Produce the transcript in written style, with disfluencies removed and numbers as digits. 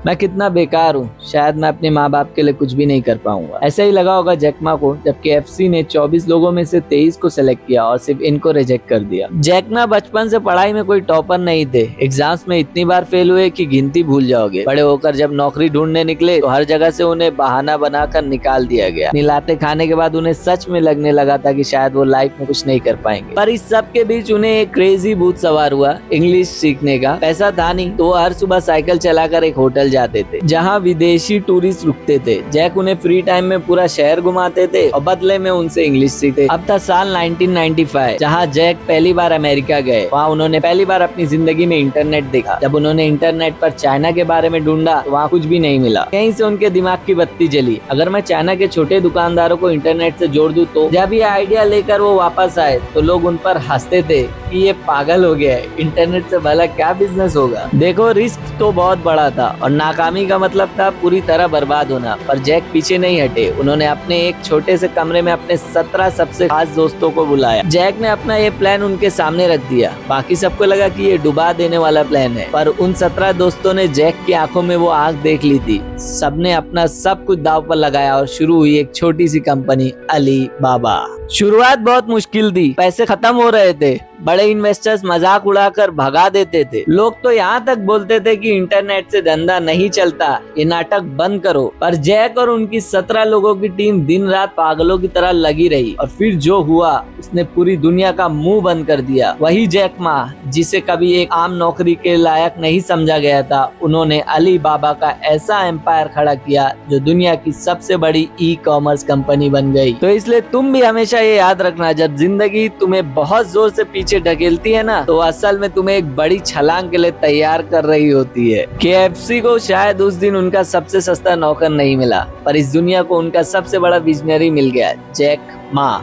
मैं कितना बेकार हूँ, शायद मैं अपने माँ बाप के लिए कुछ भी नहीं कर पाऊंगा। ऐसा ही लगा होगा जैक मा को जब KFC ने 24 लोगों में से 23 को सेलेक्ट किया और सिर्फ इनको रिजेक्ट कर दिया। जैक मा बचपन से पढ़ाई में कोई टॉपर नहीं थे, एग्जाम्स में इतनी बार फेल हुए कि गिनती भूल जाओगे। बड़े होकर जब नौकरी ढूंढने निकले तो हर जगह से उन्हें बहाना बनाकर निकाल दिया गया। निलाते खाने के बाद उन्हें सच में लगने लगा था कि शायद वो लाइफ में कुछ नहीं कर पाएंगे। पर इस सब के बीच उन्हें एक क्रेजी भूत सवार हुआ, इंग्लिश सीखने का। पैसा था नहीं तो वो हर सुबह साइकिल चलाकर एक होटल जाते थे जहाँ विदेशी टूरिस्ट रुकते थे। जैक उन्हें फ्री टाइम में पूरा शहर घुमाते थे और बदले में उनसे इंग्लिश सीखते। अब था साल 1995 जहाँ जैक पहली बार अमेरिका गए। वहाँ उन्होंने पहली बार अपनी जिंदगी में इंटरनेट देखा। जब उन्होंने इंटरनेट पर चाइना के बारे में ढूंढा तो वहाँ कुछ भी नहीं मिला। कहीं से उनके दिमाग की बत्ती जली, अगर मैं चाइना के छोटे दुकानदारों को इंटरनेट से जोड़ दूं तो। जब ये आइडिया लेकर वो वापस आए तो लोग उन पर हंसते थे कि ये पागल हो गया है, इंटरनेट से भला क्या बिजनेस होगा। देखो रिस्क तो बहुत बड़ा था और नाकामी का मतलब था पूरी तरह बर्बाद होना। पर जैक पीछे नहीं हटे। उन्होंने अपने एक छोटे से कमरे में अपने 17 सबसे खास दोस्तों को बुलाया। जैक ने अपना ये प्लान उनके सामने रख दिया। बाकी सबको लगा कि ये डुबा देने वाला प्लान है, पर उन 17 दोस्तों ने जैक की आंखों में वो आग देख ली थी। सबने अपना सब कुछ दांव पर लगाया और शुरू हुई एक छोटी सी कंपनी, अली बाबा। शुरुआत बहुत मुश्किल थी, पैसे खत्म हो रहे थे, बड़े इन्वेस्टर्स मजाक उड़ाकर भगा देते थे। लोग तो यहाँ तक बोलते थे कि इंटरनेट से धंधा नहीं चलता, ये नाटक बंद करो। पर जैक और उनकी 17 लोगों की टीम दिन रात पागलों की तरह लगी रही और फिर जो हुआ उसने पूरी दुनिया का मुंह बंद कर दिया। वही जैक मा जिसे कभी एक आम नौकरी के लायक नहीं समझा गया था, उन्होंने अली बाबा का ऐसा एम्पायर खड़ा किया जो दुनिया की सबसे बड़ी ई-कॉमर्स कंपनी बन गई। तो इसलिए तुम भी हमेशा ये याद रखना, जब जिंदगी तुम्हें बहुत जोर से पीछे ढकेलती है ना, तो असल में तुम्हें एक बड़ी छलांग के लिए तैयार कर रही होती है। KFC को शायद उस दिन उनका सबसे सस्ता नौकर नहीं मिला, पर इस दुनिया को उनका सबसे बड़ा विजनरी मिल गया, जैक मा।